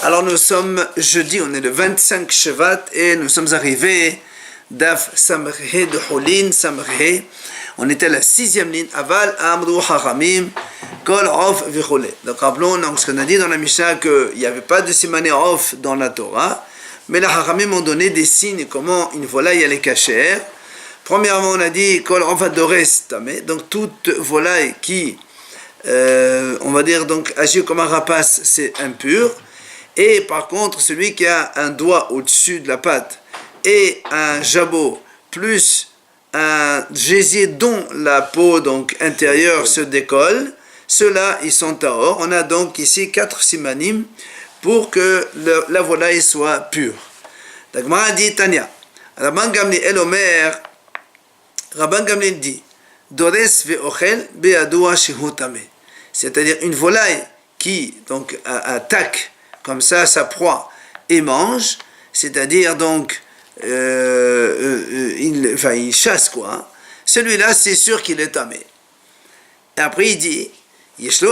Alors nous sommes jeudi, on est le 25 Shevat et nous sommes arrivés d'Af Samrhe de Holin Samrhe. On était à la 6e ligne. Aval Amru Haramim Kol Of Vichole. Donc rappelons donc, ce qu'on a dit dans la Mishnah qu'il n'y avait pas de Simané Of dans la Torah, mais les Haramim ont donné des signes comment une volaille elle est cachère. Premièrement, on a dit Kol Of Adores Tamé. Donc toute volaille qui on va dire donc agir comme un rapace, c'est impur. Et par contre, celui qui a un doigt au-dessus de la patte et un jabot plus un gésier dont la peau donc intérieure se décolle, ceux-là ils sont tahor. On a donc ici 4 simanim pour que la volaille soit pure. Donc Gemara dit Tanya, Rabban Gamliel Omer, Rabban Gamliel dit Dores ve'ochel be'adua shehu tameh. C'est-à-dire une volaille qui donc attaque comme ça sa proie et mange, c'est-à-dire donc il chasse quoi. Celui-là c'est sûr qu'il est tamé. Et après il dit si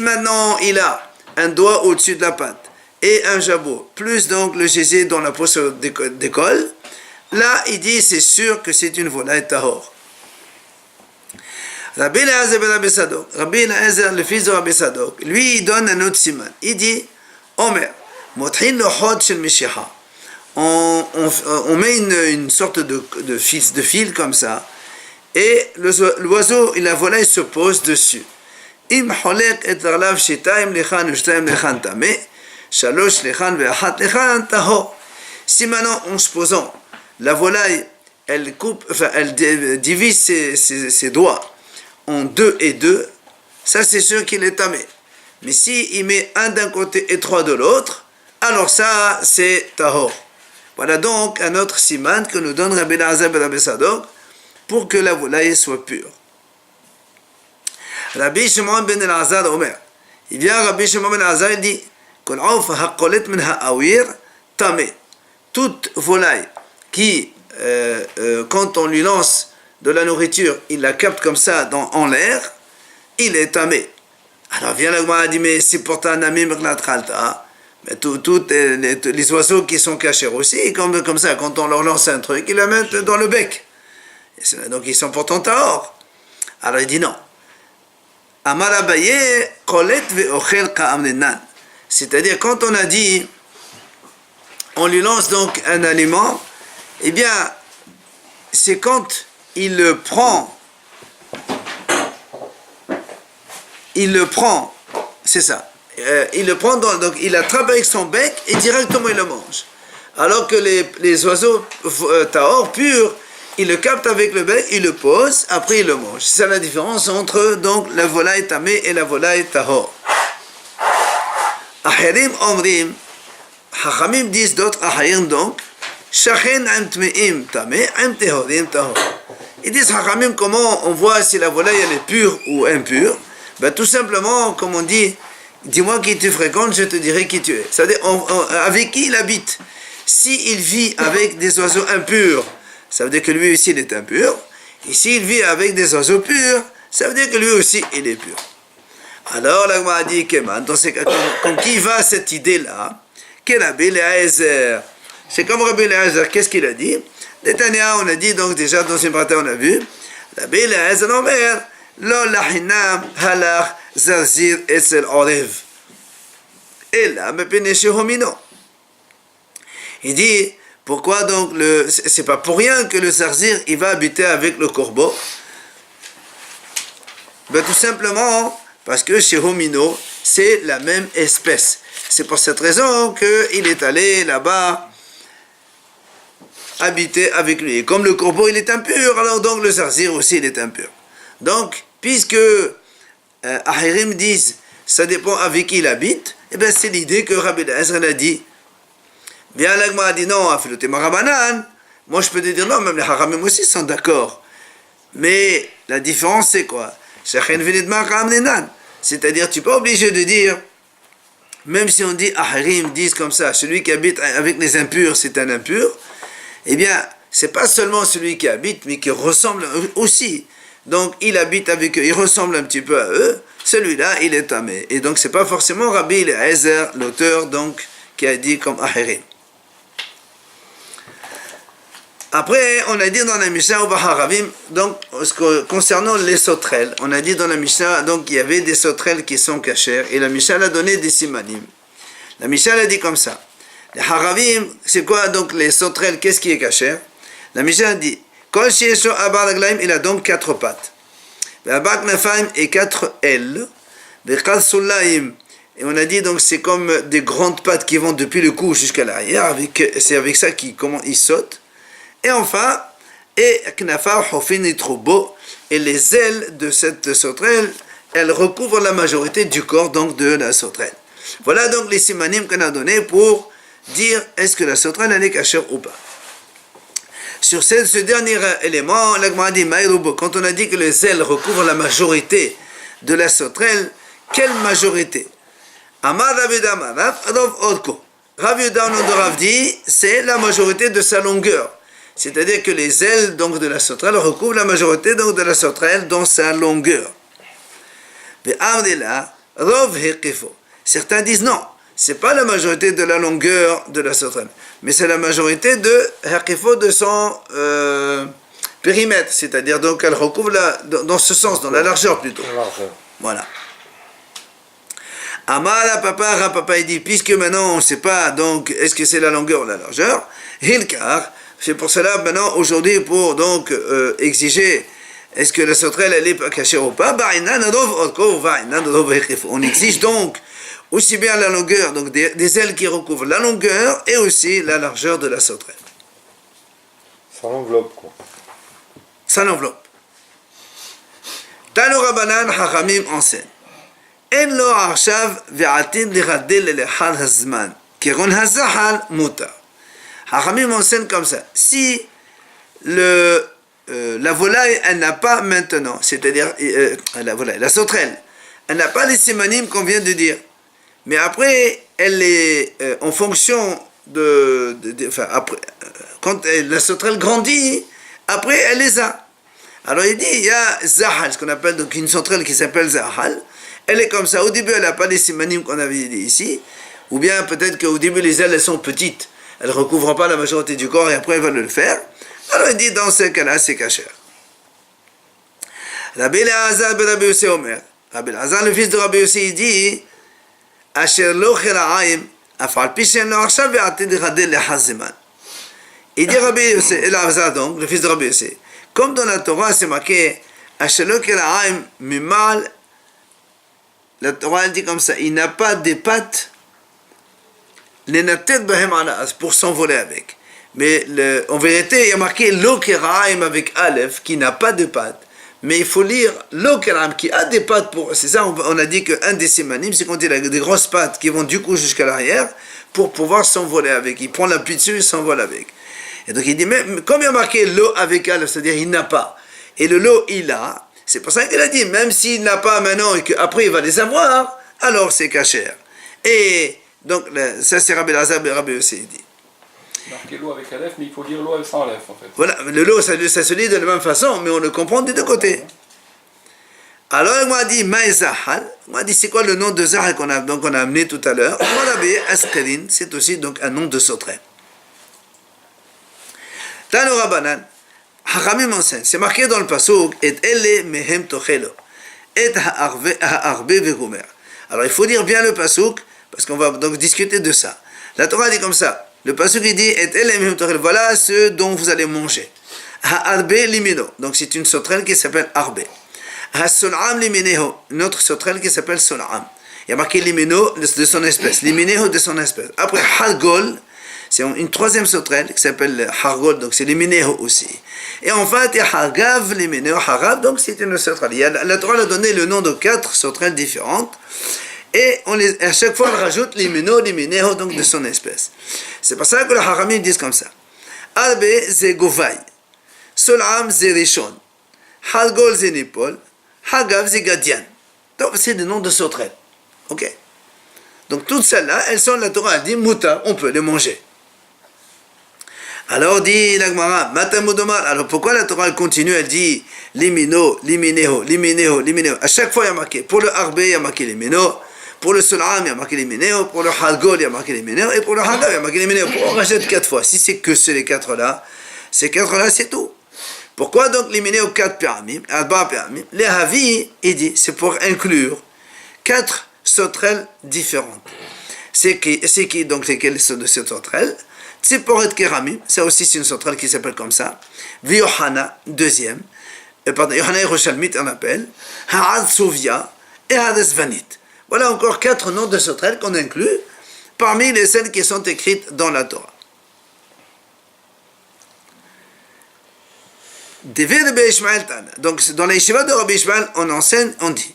maintenant il a un doigt au-dessus de la patte et un jabot plus donc le gésier dont la peau se décolle, là il dit c'est sûr que c'est une volaille tahor. Rabbi Eliezer ben Rabbi Sadok, Rabbi Eliezer, le fils de Rabbi Sadok, lui il donne un autre siman. Il dit, Omer, motrin le hod shel mishicha. On met une sorte de fil comme ça, et l'oiseau et la volaille se posent dessus. Im holek et l'arlav shitaim lechan ushtaim lechan tameh, shalosh lechan ve'achat lechan tahor. Si maintenant, en supposant, la volaille, elle divise ses doigts en 2 et 2, ça c'est sûr qu'il est tamé. Mais si il met un d'un côté et 3 de l'autre, alors ça c'est tahor. Voilà donc un autre siman que nous donne Rabbi Eliezer ben Rabbi Sadok pour que la volaille soit pure. Rabbi Shimon ben Elazar Omer, il vient Rabbi Shimon ben Elazar, il dit Kol auf haqolet min ha'awir tamé. Toute volaille qui quand on lui lance de la nourriture, il la capte comme ça en l'air, il est tamé. Alors vient le Gemara dit mais c'est pourtant un ami meknatralta. Mais tous les oiseaux qui sont cachés aussi, comme ça, quand on leur lance un truc, ils le mettent dans le bec. Donc ils sont pourtant tahor. Alors il dit non. Amar Abaye kolet ve'ochel ka'amnenan. C'est-à-dire quand on a dit, on lui lance donc un aliment, eh bien c'est quand il le prend, c'est ça. Il le prend, donc il attrape avec son bec et directement il le mange. Alors que les oiseaux tahor purs, il le capte avec le bec, il le pose, après il le mange. C'est ça la différence entre donc la volaille tamée et la volaille tahor. Ahirim omrim, Hachamim disent d'autres ahirim donc, shachen am tmeim tameh am tehorim tahor. Ils disent Hachamim comment on voit si la volaille elle est pure ou impure. Ben tout simplement comme on dit, dis-moi qui tu fréquentes, je te dirai qui tu es. C'est-à-dire avec qui il habite. S'il vit avec des oiseaux impurs, ça veut dire que lui aussi il est impur. Et s'il vit avec des oiseaux purs, ça veut dire que lui aussi il est pur. Alors la Gemara dit Keman, dans ces cas, comme qui va cette idée-là? Quel Rabbi Eliezer? C'est comme Rabbi Eliezer, qu'est-ce qu'il a dit? Netanya, on a dit donc déjà dans une partie on a vu, Rabbi Eliezer Omer, Lo lahinam halach zarzir etzel orev. Et là, homino. Il dit, pourquoi donc c'est pas pour rien que le zarzir il va habiter avec le corbeau? Ben tout simplement parce que chez homino, c'est la même espèce. C'est pour cette raison qu'il est allé là-bas habiter avec lui. Et comme le corbeau il est impur, alors donc le zarzir aussi il est impur. Donc, puisque Ahirim disent ça dépend avec qui il habite, et bien c'est l'idée que Rabbi Eliezer a dit. Bien l'Agma a dit non, Afilotem Rabanan, moi je peux te dire non, même les Haramim aussi sont d'accord. Mais la différence c'est quoi? C'est-à-dire tu n'es pas obligé de dire, même si on dit Ahirim disent comme ça, celui qui habite avec les impurs c'est un impur, eh bien, c'est pas seulement celui qui habite, mais qui ressemble aussi. Donc, il habite avec eux, il ressemble un petit peu à eux. celui-là, il est tamé. Et donc, c'est pas forcément Rabbi Eliezer, l'auteur, donc, qui a dit comme Ahirim. Après, on a dit dans la Mishnah, donc, concernant les sauterelles, on a dit dans la Mishnah, donc, il y avait des sauterelles qui sont cachères, et la Mishnah a donné des simanim. La Mishnah a dit comme ça. Les haravim, c'est quoi donc les sauterelles, qu'est-ce qui est cachère? La Mishnah a dit, Kol shiesho abar raglaim, il a donc 4 pattes. Ve'abak nafaim et 4 ailes. Ve'chal sulaim, et on a dit donc c'est comme des grandes pattes qui vont depuis le cou jusqu'à l'arrière, c'est avec ça qu'ils sautent. Et enfin, et knafar hofin itrubo, et les ailes de cette sauterelle, elles recouvrent la majorité du corps donc de la sauterelle. Voilà donc les simanim qu'on a donnés pour dire est-ce que la sauterelle elle est cachère ou pas. Sur ce dernier élément, l'Agma dit Maïrubo, quand on a dit que les ailes recouvrent la majorité de la sauterelle, quelle majorité? Amar Rav Yehuda Rav Odko. Rav Yehuda de Rav dit c'est la majorité de sa longueur. C'est-à-dire que les ailes donc, de la sauterelle recouvrent la majorité donc, de la sauterelle dans sa longueur. Certains disent non, c'est pas la majorité de la longueur de la sauterelle, mais c'est la majorité de son périmètre, c'est-à-dire donc elle recouvre dans ce sens, dans la largeur plutôt. Voilà. Amara papa il dit, puisque maintenant on ne sait pas donc est-ce que c'est la longueur ou la largeur, Hilkar. C'est pour cela, maintenant, aujourd'hui, pour donc exiger est-ce que la sauterelle elle est cachée ou pas, on exige donc aussi bien la longueur, donc des ailes qui recouvrent la longueur et aussi la largeur de la sauterelle. Ça l'enveloppe, quoi. Ça l'enveloppe. Tano Rabbanan Hachamim enseigne. En lo arshav ve'atid liradil lehal hazman, kiron hazahal mutar. Hachamim enseigne comme ça. Si la volaille, elle n'a pas maintenant, c'est-à-dire la sauterelle, elle n'a pas les simanim qu'on vient de dire, mais après, elle est en fonction après, quand la sauterelle grandit, après, elle les a. Alors il dit, il y a Zahal, ce qu'on appelle donc une sauterelle qui s'appelle Zahal. Elle est comme ça. Au début, elle n'a pas les simanim qu'on avait dit ici, ou bien peut-être qu'au début, les ailes, elles sont petites. Elle ne recouvre pas la majorité du corps et après elle va le faire. Alors il dit dans ce cas-là, c'est cachère. Rabbi Elazar ben Rabbi Yossi Omer. Rabbi Elazar, le fils de Rabbi Yossi, il dit Asher lo chira'ayim, afal pishen lo arshav ve'atid radel lehaziman. Il dit Rabbi Elazar donc, le fils de Rabbi Yossi, comme dans la Torah, c'est marqué Asher lo chira'ayim mimal. La Torah elle dit comme ça, il n'a pas des pattes pour s'envoler avec. Mais en vérité, il y a marqué l'okeraim avec Aleph qui n'a pas de pattes. Mais il faut lire l'okeraim qui a des pattes pour. C'est ça, on a dit qu'un des simanim, c'est quand il a des grosses pattes qui vont du cou jusqu'à l'arrière pour pouvoir s'envoler avec. Il prend l'appui dessus et s'envole avec. Et donc il dit, mais comme il y a marqué l'eau avec Aleph, c'est-à-dire il n'a pas. Et le lot il a. C'est pour ça qu'il a dit, même s'il n'a pas maintenant et qu'après il va les avoir, alors c'est cachère. Et donc, ça c'est Rabbi Elazar et Rabbi Yossi dit. Marquer l'eau avec Aleph, mais il faut lire l'eau sans Aleph en fait. Voilà, le lot ça se lit de la même façon, mais on le comprend des deux côtés. Alors il m'a dit, Maïzahal, il m'a dit c'est quoi le nom de Zahal qu'on a amené tout à l'heure. Rabbi Askerin, c'est aussi donc un nom de sauterelle. Tano Rabbanan, Hachamim enseigne, c'est marqué dans le pasuk, et elle mehem tochelo, et ha'arbe vehumer. Alors il faut dire bien le pasuk, parce qu'on va donc discuter de ça. La Torah dit comme ça. Le pasuk il dit voilà ce dont vous allez manger. Ha'arbe limino. Donc c'est une sauterelle qui s'appelle arbe. Ha'sol'am limineho. Une autre sauterelle qui s'appelle sol'am. Il y a marqué limino de son espèce. Limineho de son espèce. Après hargol, c'est une troisième sauterelle qui s'appelle hargol. Donc c'est limineho aussi. Et enfin il y a hargav limineho hargav. Donc c'est une sauterelle. La Torah a donné le nom de 4 sauterelles différentes. Et à chaque fois, on rajoute limino, limineho, donc de son espèce. C'est pour ça que les haramim disent comme ça. Arbe, c'est govai. Sol'am, c'est rishon. Halgol, c'est nipol. Hagav, c'est gadian. Donc, c'est des noms de sauterelles. Ok? Donc, toutes celles-là, elles sont, la Torah dit, muta, on peut les manger. Alors dit l'Agmara, Matamoudomar. Alors pourquoi la Torah elle continue, elle dit limino, limineho, limineho, limineho. À chaque fois il y a marqué, pour le harbe il y a marqué limino, pour le solam il y a marqué limineho, pour le halgol il y a marqué limineho, et pour le hagav il y a marqué limineho. Pourquoi on rachète 4 fois? Si c'est que ces 4 là, ces 4 là c'est tout. Pourquoi donc limineho 4 pyramim, arba pyramim? Les havi, il dit, c'est pour inclure 4 sauterelles différentes. C'est qui donc lesquelles sont de ces sauterelles? Tziporet Keramim, ça aussi c'est une sauterelle qui s'appelle comme ça. Viohana, deuxième. Yohana Yerushalmit on appelle. Ha'ad Sovia et Hades Vanit. Voilà encore 4 noms de sauterelles qu'on inclut parmi les celles qui sont écrites dans la Torah. Donc dans les yeshivot de Rabbi Ishmael, on enseigne, on dit.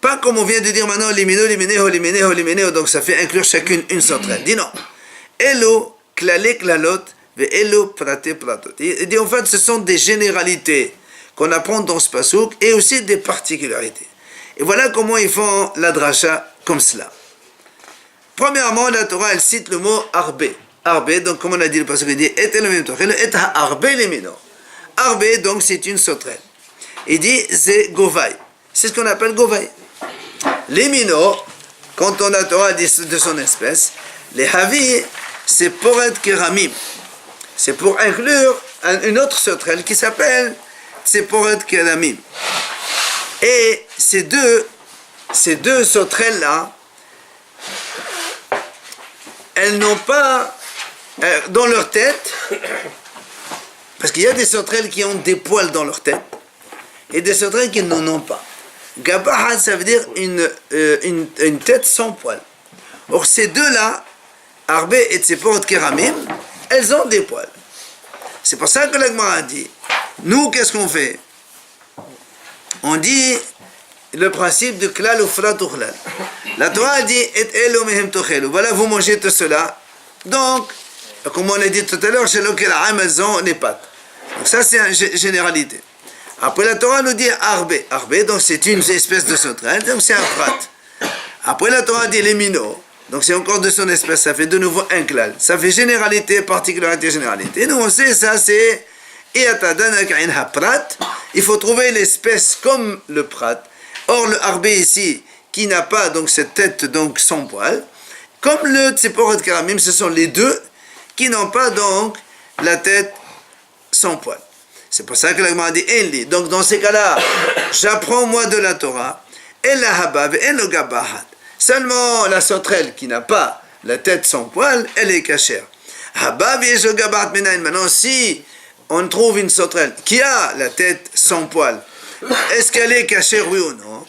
Pas comme on vient de dire maintenant, limino, limineho, limineho, limineho, donc ça fait inclure chacune une sauterelle. Dis non. Elo, klale, klalot, ve elo, prate, pratot. Il dit en fait, ce sont des généralités qu'on apprend dans ce pasouk et aussi des particularités. Et voilà comment ils font la dracha comme cela. Premièrement, la Torah, elle cite le mot arbe. Arbe, donc comme on a dit le pasouk, il dit, et le même Torah, et arbe limino. Arbe, donc c'est une sauterelle. Il dit, c'est govai. C'est ce qu'on appelle govai. Les minots, quand on a Torah dit de son espèce, les havi, c'est poret keramim. C'est pour inclure une autre sauterelle qui s'appelle poret keramim. Et ces deux sauterelles-là, elles n'ont pas dans leur tête, parce qu'il y a des sauterelles qui ont des poils dans leur tête, et des sauterelles qui n'en ont pas. Gabahat, ça veut dire une tête sans poils. Or, ces deux-là, Arbe et Tziporet Keramim, elles ont des poils. C'est pour ça que l'Agmara dit, nous, qu'est-ce qu'on fait? On dit le principe de Klal Ufrat Uchlal. La Torah dit, Et elo mehem tochelu. Voilà, vous mangez tout cela. Donc, comme on a dit tout à l'heure, chez l'Okelaham, elles ont les pattes. Donc ça, c'est une généralité. Après la Torah nous dit Arbe. Arbe, donc c'est une espèce de sauterelle, donc c'est un prat. Après la Torah dit les minots, donc c'est encore de son espèce, ça fait de nouveau un klal. Ça fait généralité, particularité, généralité. Et nous on sait ça, c'est il faut trouver l'espèce comme le prat. Or le Arbe ici, qui n'a pas donc cette tête donc sans poil, comme le Tziporet Keramim, ce sont les deux qui n'ont pas donc la tête sans poil. C'est pour ça que l'Agmara dit Enli. Donc dans ces cas-là, j'apprends moi de la Torah. Seulement la sauterelle qui n'a pas la tête sans poil, elle est cachère. Maintenant, si on trouve une sauterelle qui a la tête sans poil, est-ce qu'elle est cachère, oui ou non?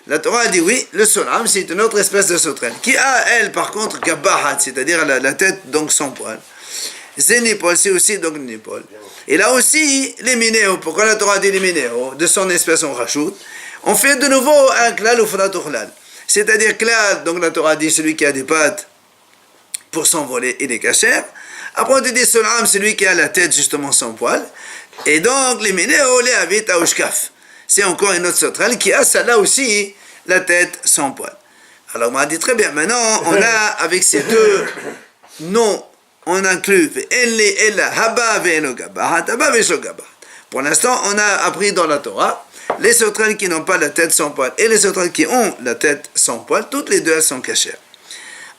La Torah dit oui, le solam, c'est une autre espèce de sauterelle qui a, elle, par contre, gabahat, c'est-à-dire la tête donc sans poil. Zénipol, c'est aussi donc Nipol. Et là aussi, les minéos, pourquoi la Torah dit les minéos? De son espèce, on rajoute. On fait de nouveau un klal ou frat uchlal. C'est-à-dire klal, donc la Torah dit celui qui a des pattes pour s'envoler, il est cachère. Après, on dit solam, celui qui a la tête justement sans poil. Et donc, les minéos, les havit à ushkaf. C'est encore une autre sauterelle qui a celle-là aussi, la tête sans poil. Alors, on m'a dit très bien. Maintenant, on a, avec ces deux noms, on inclut pour l'instant, on a appris dans la Torah les sauterelles qui n'ont pas la tête sans poil et les sauterelles qui ont la tête sans poil, toutes les deux elles sont cachères.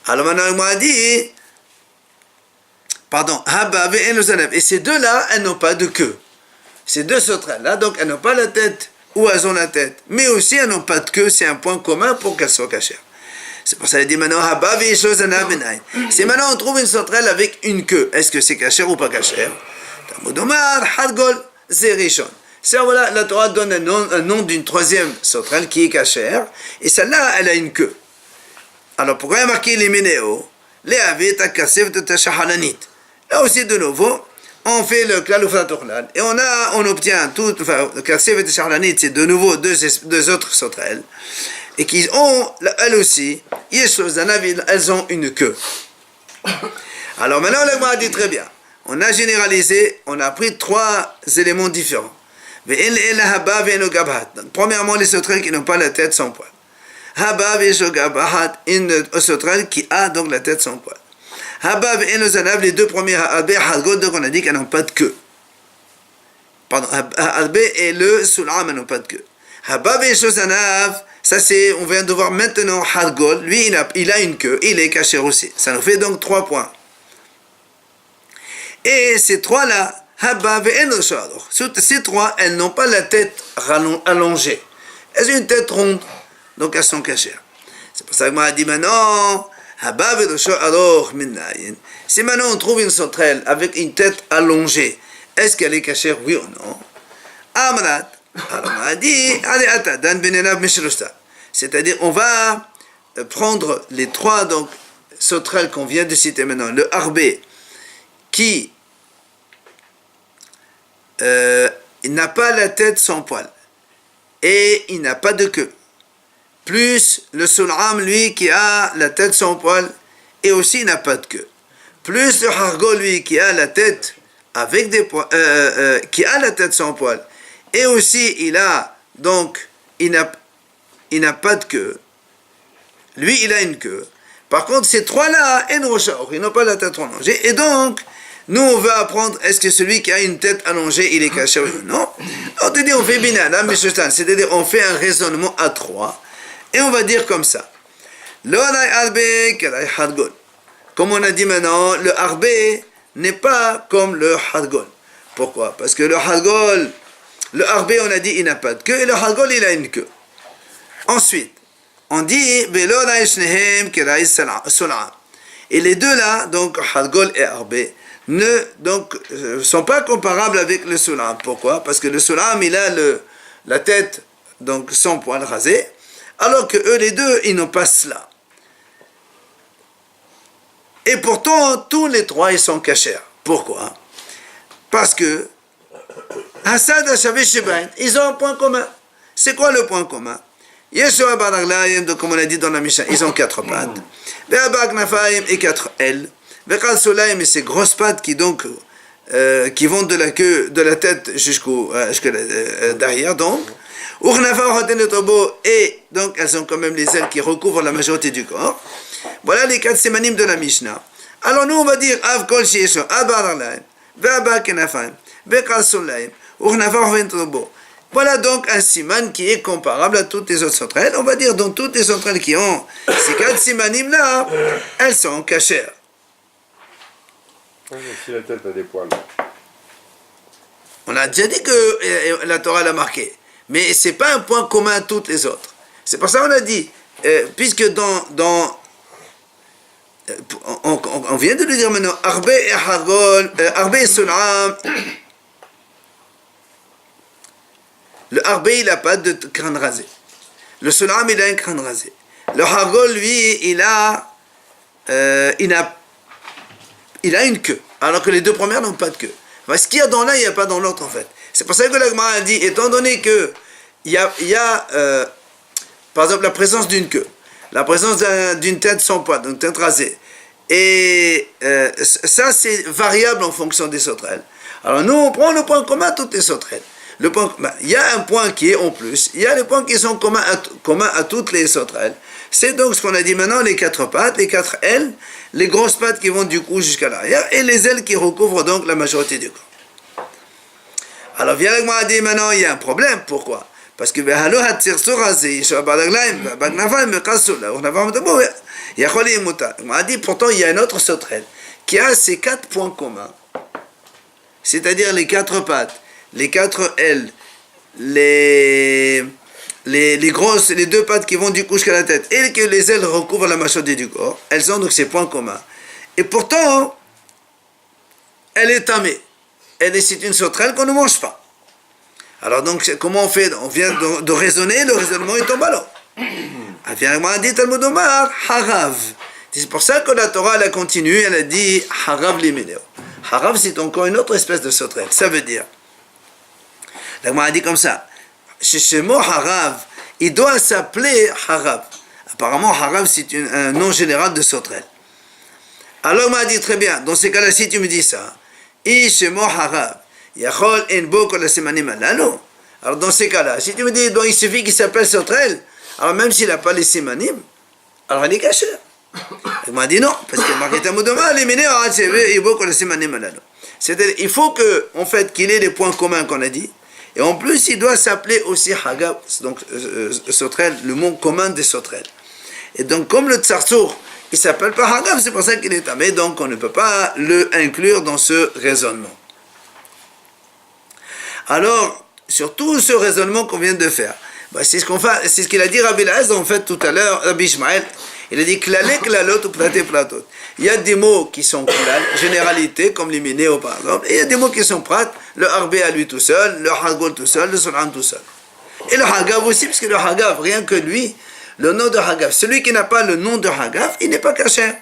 Alors maintenant, on m'a dit, pardon, et ces deux-là, elles n'ont pas de queue. Ces deux sauterelles-là, donc elles n'ont pas la tête ou elles ont la tête, mais aussi elles n'ont pas de queue, c'est un point commun pour qu'elles soient cachères. C'est pour ça qu'il dit maintenant, c'est maintenant on trouve une sauterelle avec une queue. Est-ce que c'est cachère ou pas cachère? C'est voilà, la Torah donne un nom d'une troisième sauterelle qui est cachère, et celle-là, elle a une queue. Alors pourquoi il y a marqué les ménéos? Les avit à kasef de tashahalanit. Là aussi, de nouveau, on fait le klal ufrat uchlal, et on obtient tout, enfin, le kasef et tashahalanit, c'est de nouveau deux autres sauterelles. Et qui ont, elles aussi, elles ont une queue. Alors maintenant, le Gemara dit très bien. On a généralisé, on a pris 3 éléments différents. Donc, premièrement, les sauterelles qui n'ont pas la tête sans poil. Une sauterelle qui a donc la tête sans poil. Haba ve'eno zanav, les deux premiers Harbe et Hargol, donc on a dit qu'elles n'ont pas de queue. Pardon, Harbe et le Sul'am n'ont pas de queue. Haba ve'eno zanav, ça c'est, on vient de voir maintenant Hargol, lui il a une queue, il est caché aussi. Ça nous fait donc 3 points. Et ces 3-là, Haba ve'eno sha'ador, ces 3, elles n'ont pas la tête allongée. Elles ont une tête ronde, donc elles sont cachées. C'est pour ça que moi dit maintenant, Haba ve'eno sha'ador minnayin. Si maintenant on trouve une sauterelle avec une tête allongée, est-ce qu'elle est cachée, oui ou non? Amrat. Alors on a dit, c'est-à-dire on va prendre les 3 donc sauterelles qu'on vient de citer maintenant, le harbé qui il n'a pas la tête sans poil et il n'a pas de queue, plus le sul'am lui qui a la tête sans poil et aussi il n'a pas de queue, plus le hargol lui qui a la tête avec des poils, qui a la tête sans poil. Et aussi, il n'a pas de queue. Lui, il a une queue. Par contre, ces 3-là, ils n'ont pas la tête allongée. Et donc, nous, on va apprendre, est-ce que celui qui a une tête allongée, il est caché ou non? On te dit, on fait binadam, c'est-à-dire, on fait un raisonnement à 3. Et on va dire comme ça. Comme on a dit maintenant, le harbé n'est pas comme le hargol. Pourquoi? Parce que le hargol, le harbé, on a dit, il n'a pas de queue, et le hargol, il a une queue. Ensuite, on dit, et les deux là, donc hargol et harbé, ne sont pas comparables avec le sul'am. Pourquoi? Parce que le sul'am, il a la tête donc sans poil rasé, alors que eux, les deux, ils n'ont pas cela. Et pourtant, tous les 3, ils sont cachers. Pourquoi? Parce que Hassad Hashavé Shebain, ils ont un point commun. C'est quoi le point commun? Yeshua Baraglaim, comme on a dit dans la Mishnah, ils ont 4 pattes. Ve'abak Nafaim et 4 ailes. Ve'kal Solaim et ces grosses pattes qui vont de la queue, de la tête jusqu'à derrière, donc. Et donc elles ont quand même les ailes qui recouvrent la majorité du corps. Voilà les 4 sémanim de la Mishnah. Alors nous on va dire Av Kol Sheyesho, Abaralaim, Ve'abak Nafaim, Ve'kal Solaim, Urnavar Ventrobo. Voilà donc un siman qui est comparable à toutes les autres sauterelles. On va dire dans toutes les sauterelles qui ont ces 4 simanim là, elles sont cachères. Si la tête a des poils. On a déjà dit que la Torah l'a marqué. Mais ce n'est pas un point commun à toutes les autres. C'est pour ça qu'on a dit, puisque on vient de le dire maintenant, Harbé et Hargol, Harbé et Sul'am, le Harbé il n'a pas de crâne rasé. Le Sul'am il a un crâne rasé. Le Hargol lui il a une queue, alors que les 2 premières n'ont pas de queue. Enfin, ce qu'il y a dans l'un, il n'y a pas dans l'autre en fait. C'est pour ça que la Gemara a dit, étant donné que il y a par exemple la présence d'une queue, la présence d'une tête sans poil, d'une tête rasée, et ça c'est variable en fonction des sauterelles. Alors nous on prend le point commun à toutes les sauterelles. Il y a un point qui est en plus, il y a les points qui sont communs à toutes les sauterelles. C'est donc ce qu'on a dit maintenant, les 4 pattes, les 4 ailes, les grosses pattes qui vont du cou jusqu'à l'arrière, et les ailes qui recouvrent donc la majorité du corps. Alors viens avec moi à dire maintenant, il y a un problème. Pourquoi? Parce que on a dit pourtant il y a une autre sauterelle qui a ces 4 points communs. C'est-à-dire les 4 pattes, les 4 ailes, les grosses, les 2 pattes qui vont du cou jusqu'à la tête, et que les ailes recouvrent la majorité du corps, elles ont donc ces points communs. Et pourtant, elle est tamée. C'est une sauterelle qu'on ne mange pas. Alors donc, comment on fait? On vient de raisonner, le raisonnement est en ballon. On dit Talmud Omar, Harav. C'est pour ça que la Torah, elle a continué, elle a dit Harav liménéo. Harav, c'est encore une autre espèce de sauterelle. Ça veut dire, la Gemara a dit comme ça, chez ce mot Harav, il doit s'appeler Harav. Apparemment, Harav, c'est un nom général de sauterelle. Alors, on m'a dit très bien, dans ces cas-là, si tu me dis ça, alors dans ces cas-là, si tu me dis donc il suffit qu'il s'appelle sauterelle, alors même s'il n'a pas les simanim, alors il est caché. m'a dit non, parce que c'est-à-dire, il faut que, en fait, qu'il ait les points communs qu'on a dit, et en plus, il doit s'appeler aussi Hagav, donc sauterelle, le mot commun des sauterelles. Et donc, comme le Tsarsour, il ne s'appelle pas Hagav, c'est pour ça qu'il est tamé, donc on ne peut pas le inclure dans ce raisonnement. Alors, sur tout ce raisonnement qu'on vient de faire, c'est ce qu'il a dit Rabbi Elazar en fait tout à l'heure, Rabbi Ishmael. Il a dit klale klalot ou platé platot. Il y a des mots qui sont klal, généralité, comme les minéos par exemple, et il y a des mots qui sont prat, le harbé à lui tout seul, le hargol tout seul, le solan tout seul. Et le hagav aussi, parce que le hagav, rien que lui, le nom de hagav, celui qui n'a pas le nom de hagav, il n'est pas caché.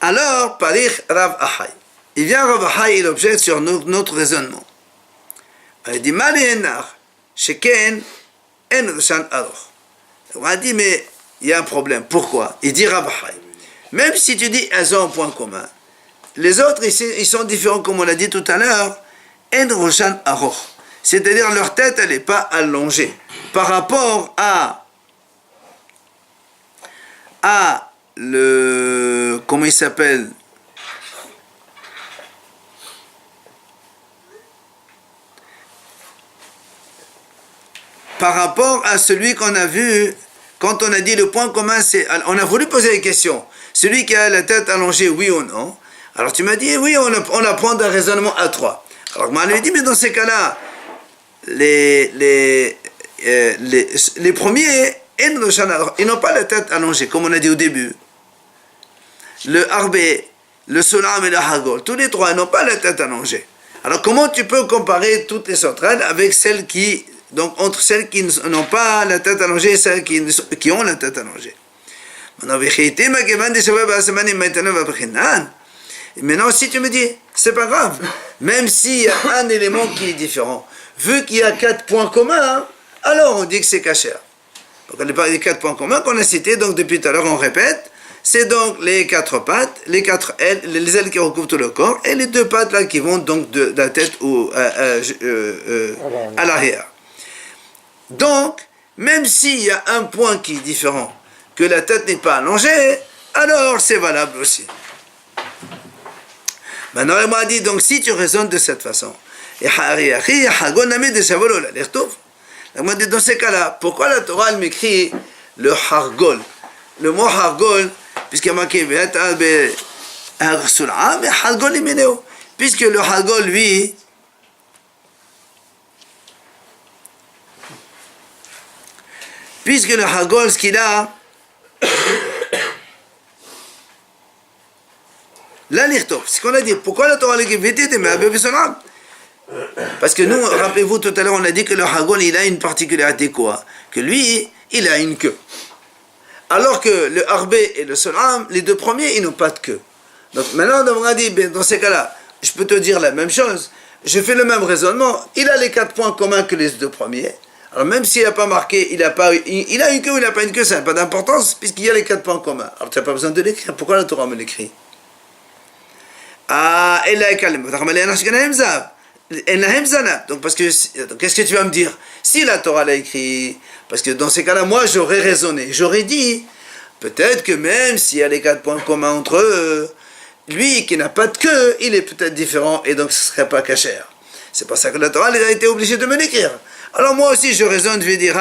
Alors, parich Rav Ahai. Il vient Rav Ahai, il objecte sur notre raisonnement. Il dit Malienach, Sheken, En Roshan Aroch. On a dit, mais il y a un problème. Pourquoi? Il dit Rav Ahai. Même si tu dis elles ont un point commun, les autres ici, ils sont différents, comme on l'a dit tout à l'heure. En Roshan Aroch. C'est-à-dire leur tête, elle n'est pas allongée. Par rapport à le. Comment il s'appelle? Par rapport à celui qu'on a vu, quand on a dit le point commun, c'est, on a voulu poser des questions. Celui qui a la tête allongée, oui ou non? Alors tu m'as dit, oui, on apprend d'un raisonnement à 3. Alors moi, je lui ai dit, mais dans ces cas-là, les premiers, ils n'ont pas la tête allongée, comme on a dit au début. Le harbé, le solam et le hagol, tous les trois, ils n'ont pas la tête allongée. Alors comment tu peux comparer toutes les sauterelles avec celles qui... Donc, entre celles qui n'ont pas la tête allongée et celles qui ont la tête allongée. Maintenant, si tu me dis, c'est pas grave, même s'il y a un élément qui est différent, vu qu'il y a 4 points communs, alors on dit que c'est kasher. Donc, les 4 points communs qu'on a cités, donc depuis tout à l'heure, on répète, c'est donc les 4 pattes, les 4 ailes, les ailes qui recouvrent tout le corps, et les 2 pattes là qui vont donc de la tête à l'arrière. Donc, même s'il y a un point qui est différent, que la tête n'est pas allongée, alors c'est valable aussi. Maintenant, il m'a dit, donc si tu raisonnes de cette façon, il m'a dit, dans ces cas-là, pourquoi la Torah m'écrit le hargol? Le mot hargol, puisqu'il y a marqué, puisque le hargol, lui, puisque le hagol, ce qu'il a, là, l'irtof, ce qu'on a dit, pourquoi la Torah l'a dit, parce que nous, rappelez-vous, tout à l'heure, on a dit que le hagol, il a une particularité quoi? Que lui, il a une queue. Alors que le harbé et le solam, les 2 premiers, ils n'ont pas de queue. Donc maintenant, on a dit, dans ces cas-là, je peux te dire la même chose, je fais le même raisonnement, il a les 4 points communs que les 2 premiers. Alors même s'il n'a pas marqué, il a une queue ou il n'a pas une queue, ça n'a pas d'importance, puisqu'il y a les 4 points communs. Alors tu n'as pas besoin de l'écrire. Pourquoi la Torah me l'écrit? Donc parce que, qu'est-ce que tu vas me dire? Si la Torah l'a écrit, parce que dans ces cas-là, moi j'aurais raisonné, j'aurais dit, peut-être que même s'il y a les 4 points communs entre eux, lui qui n'a pas de queue, il est peut-être différent, et donc ce ne serait pas kasher. C'est pour ça que la Torah a été obligée de me l'écrire. Alors moi aussi je raisonne, je vais dire,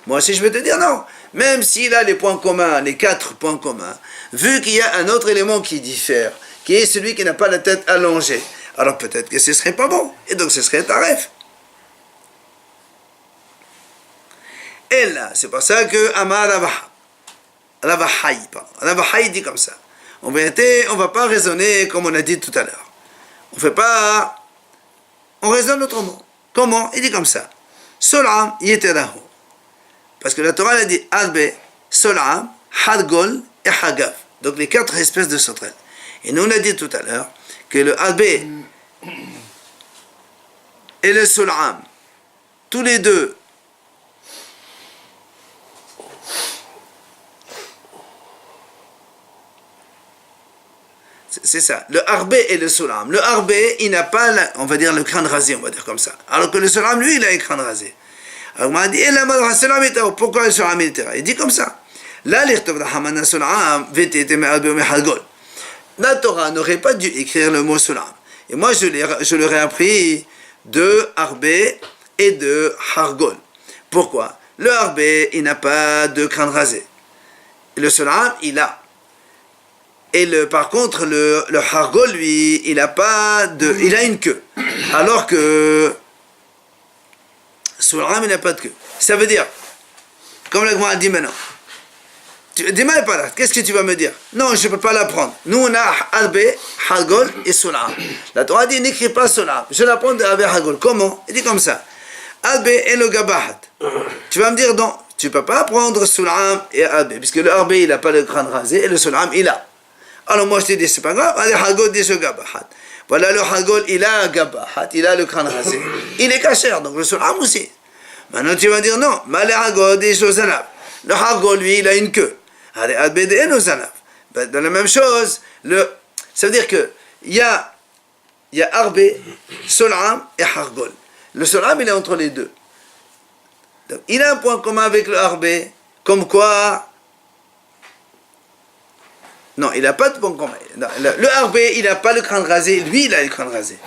moi aussi je vais te dire non. Même s'il a les points communs, les 4 points communs, vu qu'il y a un autre élément qui diffère, qui est celui qui n'a pas la tête allongée, alors peut-être que ce serait pas bon, et donc ce serait taref. Et là, c'est pour ça que Amar Ravahai dit comme ça. En vérité, on ne va pas raisonner comme on a dit tout à l'heure. On raisonne autrement. Comment? Il dit comme ça. Solam yeterahu. Parce que la Torah a dit Arbe, Solam, Hargol et Hagav. Donc les 4 espèces de sauterelles. Et nous on a dit tout à l'heure que le Arbe et le Solam, tous les deux, c'est ça, le harbé et le solam. Le harbé, il n'a pas, on va dire, le crâne rasé, on va dire comme ça. Alors que le solam, lui, il a un crâne rasé. Alors, on dit, pourquoi le Sulam il était là? Il dit comme ça. La Torah n'aurait pas dû écrire le mot Sulam. Et moi, je l'aurais appris de Arbé et de Hargol. Pourquoi? Le Arbé, il n'a pas de crâne rasé. Le Sulam, il a. Et par contre, le Hargol, lui, il a une queue. Alors que Sulam, il n'a pas de queue. Ça veut dire, comme la Gemara dit maintenant, dis-moi pas là, qu'est-ce que tu vas me dire? Non, je ne peux pas l'apprendre. Nous, on a Arbé, Hargol et Sulam. La Torah dit, n'écris pas Sulam. Je l'apprends de Arbé, Hargol. Comment? Il dit comme ça. Arbé et le Gabahat. Tu vas me dire, non, tu ne peux pas apprendre Sulam et Arbé, puisque le Arbé, il n'a pas le crâne rasé, et le Sulam, il a. Alors moi, je te dis, c'est pas grave, allez, Hargol dit ce Gabahat. Voilà, le Hargol, il a un Gabahat, il a le crâne rasé. Il est cachère, donc le Sulam aussi. Maintenant, tu vas dire, non, mais le Hargol dit ce Zanab. Le Hargol, lui, il a une queue. Allez, Arbé et le Zanab. Dans la même chose, ça veut dire que il y a Arbé, Sulam et Hargol. Le Sulam, il est entre les deux. Donc, il a un point commun avec le Arbé, comme quoi... Non, il n'a pas de point commun. Non, le Arbé, il n'a pas le crâne rasé, lui, il a le crâne rasé.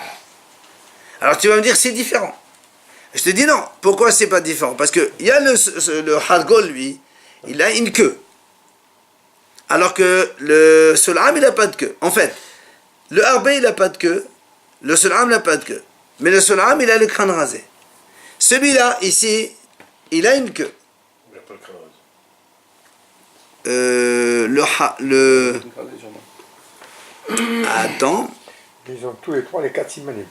Alors tu vas me dire, c'est différent. Je te dis non. Pourquoi c'est pas différent? Parce que il y a le Hargol, lui, il a une queue. Alors que le Sulam, il n'a pas de queue. En fait, le Arbé, il n'a pas de queue, le Sulam n'a pas de queue. Mais le Sulam, il a le crâne rasé. Celui-là, ici, il a une queue. Il n'y a pas le crâne rasé. Attends. Ils ont tous les trois les 4 simanim.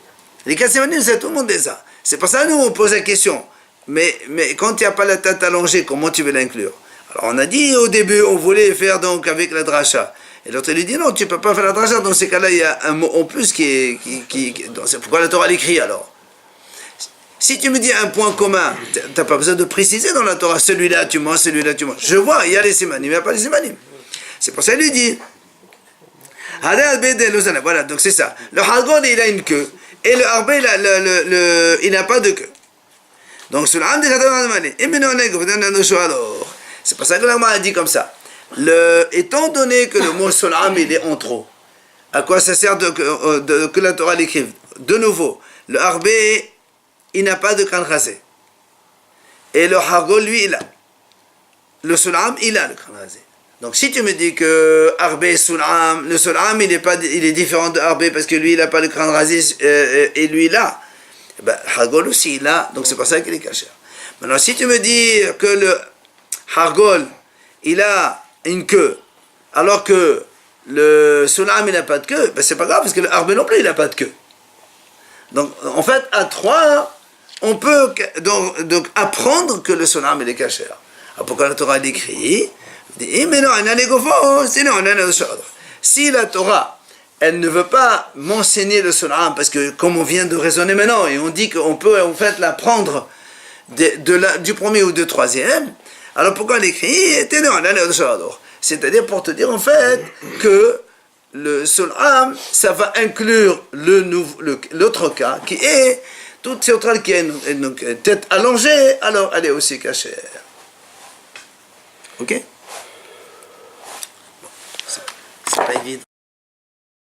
Les 4 simanim, c'est tout le monde ça. C'est pour ça que nous, on pose la question. Mais quand tu n'as pas la tête allongée, comment tu veux l'inclure? Alors, on a dit au début, on voulait faire donc avec la dracha. Et l'autre lui dit non, tu ne peux pas faire la dracha. Dans ces cas-là, il y a un mot en plus qui c'est pourquoi la Torah l'écrit alors? Si tu me dis un point commun, tu n'as pas besoin de préciser dans la Torah, celui-là tu manges, celui-là tu manges. Je vois, il y a les simanim, il n'y a pas les simanim. C'est pour ça qu'il lui dit. Voilà, donc c'est ça. Le Hargol, il a une queue, et le Arbé, il n'a pas de queue. Donc, c'est pour ça que la Gemara a dit comme ça. Étant donné que le mot Sulam, il est en trop, à quoi ça sert que la Torah l'écrive? De nouveau, le Arbé, il n'a pas de crâne rasé. Et le Hargol, lui, il a. Le Sulam, il a le crâne rasé. Donc si tu me dis que Arbé, Sulam, le Sulam, il est différent de Arbé parce que lui, il n'a pas le crâne rasé et lui, il a. Ben, Hargol aussi, il a. Donc c'est pour ça qu'il est caché. Maintenant, si tu me dis que le Hargol, il a une queue, alors que le Sulam, il n'a pas de queue, ben c'est pas grave parce que le Arbé non plus, il n'a pas de queue. Donc, en fait, à 3, on peut donc apprendre que le Sulam, il est caché. Alors, pourquoi la Torah l'écrit? Mais non, si la Torah, elle ne veut pas m'enseigner le Sulam, parce que comme on vient de raisonner maintenant, et on dit qu'on peut en fait l'apprendre du premier ou du troisième, alors pourquoi elle écrit? C'est-à-dire pour te dire en fait que le Sulam, ça va inclure l'autre cas, qui est toute centrale qui est une tête allongée, alors elle est aussi cachée. Ok? C'est pas évident.